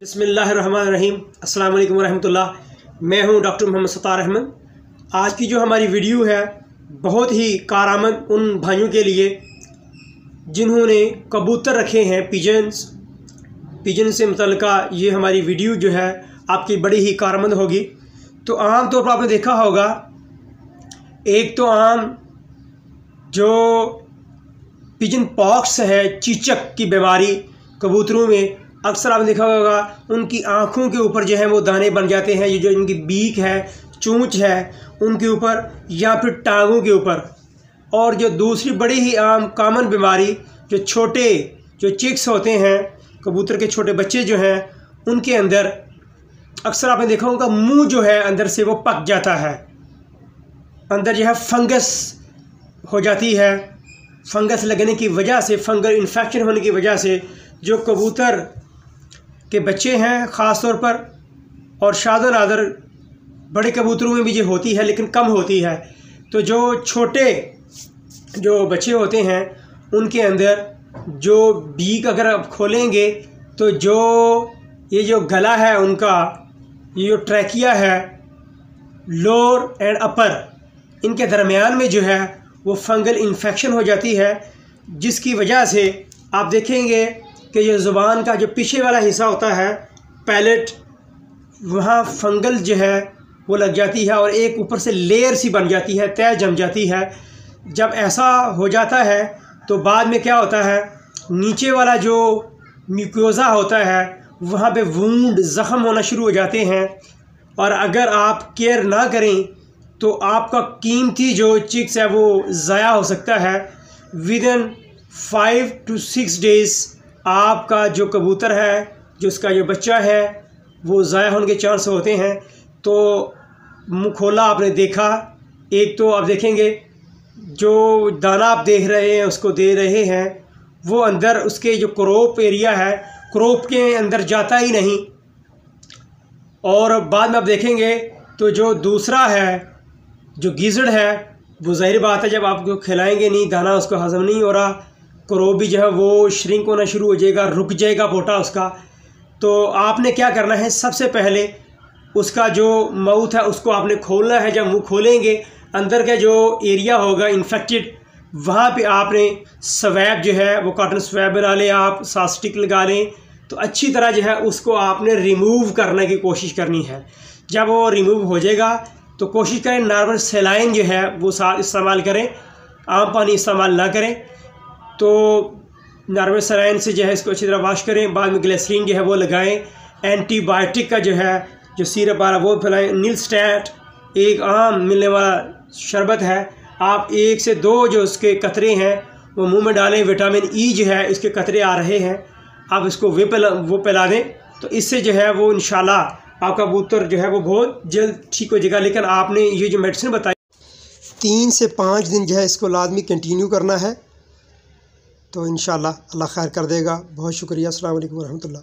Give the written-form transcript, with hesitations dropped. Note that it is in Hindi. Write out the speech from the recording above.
बिस्मिल्लाहिर्रहमानिर्रहीम। अस्सलाम वालेकुम वरहमतुल्लाह। मैं हूं डॉक्टर मोहम्मद सत्तार अहमद। आज की जो हमारी वीडियो है बहुत ही कारआमद उन भाइयों के लिए जिन्होंने कबूतर रखे हैं, पिजन से मुतल्लिका ये हमारी वीडियो जो है आपकी बड़ी ही कारआमद होगी। तो आम तौर पर आपने देखा होगा, एक तो आम जो पिजन पॉक्स है, चीचक की बीमारी कबूतरों में अक्सर आपने देखा होगा, उनकी आँखों के ऊपर जो है वो दाने बन जाते हैं। ये जो इनकी बीक है, चोंच है, उनके ऊपर या फिर टांगों के ऊपर। और जो दूसरी बड़ी ही आम कॉमन बीमारी जो चिक्स होते हैं, कबूतर के छोटे बच्चे जो हैं, उनके अंदर अक्सर आपने देखा होगा मुंह जो है अंदर से वो पक जाता है, अंदर जो है फंगस हो जाती है। फंगस लगने की वजह से, फंगल इन्फेक्शन होने की वजह से जो कबूतर के बच्चे हैं ख़ास तौर पर, और शादो नादर बड़े कबूतरों में भी ये होती है लेकिन कम होती है। तो जो छोटे जो बच्चे होते हैं उनके अंदर जो बीक अगर आप खोलेंगे तो ये जो गला है उनका, ये जो ट्रैकिया है, लोअर एंड अपर, इनके दरमियान में जो है वो फंगल इन्फेक्शन हो जाती है, जिसकी वजह से आप देखेंगे कि ये ज़ुबान का जो पीछे वाला हिस्सा होता है, पैलेट, वहाँ फंगल जो है वो लग जाती है और एक ऊपर से लेयर सी बन जाती है, तह जम जाती है। जब ऐसा हो जाता है तो बाद में क्या होता है, नीचे वाला जो म्यूकोज़ा होता है वहाँ पे वूंड, ज़ख़म होना शुरू हो जाते हैं। और अगर आप केयर ना करें तो आपका कीमती जो चिक्स है वो ज़ाया हो सकता है। विदिन 5 to 6 डेज़ आपका जो कबूतर है, जो उसका जो बच्चा है, वो ज़ाया होने के चांस होते हैं। तो मुँह खोला आपने देखा, एक तो आप देखेंगे जो दाना आप देख रहे हैं उसको दे रहे हैं, वो अंदर उसके जो क्रोप एरिया है, क्रोप के अंदर जाता ही नहीं। और बाद में आप देखेंगे तो जो दूसरा है, जो गीज़ड़ है, वो ज़ाहिर बात है जब आपको खिलाएंगे नहीं, दाना उसको हज़म नहीं हो रहा, क्रोप भी जो है वो श्रिंक होना शुरू हो जाएगा, रुक जाएगा पोटा उसका। तो आपने क्या करना है, सबसे पहले उसका जो माउथ है उसको आपने खोलना है। जब मुंह खोलेंगे, अंदर का जो एरिया होगा इन्फेक्टेड, वहाँ पे आपने स्वैब जो है वो कॉटन स्वैब बना लें, आप 7 स्टिक लगा लें, तो अच्छी तरह जो है उसको आपने रिमूव करने की कोशिश करनी है। जब वो रिमूव हो जाएगा तो कोशिश करें नॉर्मल सेलाइन जो है वो साथ इस्तेमाल करें, आम पानी इस्तेमाल ना करें। तो नॉर्मल सेलाइन से जो है इसको अच्छी तरह वॉश करें, बाद में ग्लिसरीन जो है वो लगाएं, एंटीबायोटिक का जो है जो सिरप आ रहा है वो पिलाएं। नीलस्टैट एक आम मिलने वाला शरबत है, आप 1 से 2 जो उसके कतरे हैं वो मुंह में डालें। विटामिन ई जो है इसके कतरे आ रहे हैं, आप इसको वो पिला दें, तो इससे जो है वो इंशाल्लाह आपका कबूतर जो है वो बहुत जल्द ठीक हो जाएगा। लेकिन आपने ये जो मेडिसिन बताई 3 से 5 दिन जो है इसको लाजमी कंटिन्यू करना है, तो इंशाल्लाह अल्लाह खैर कर देगा। बहुत शुक्रिया। अस्सलाम वालेकुम वरहमतुल्लाह।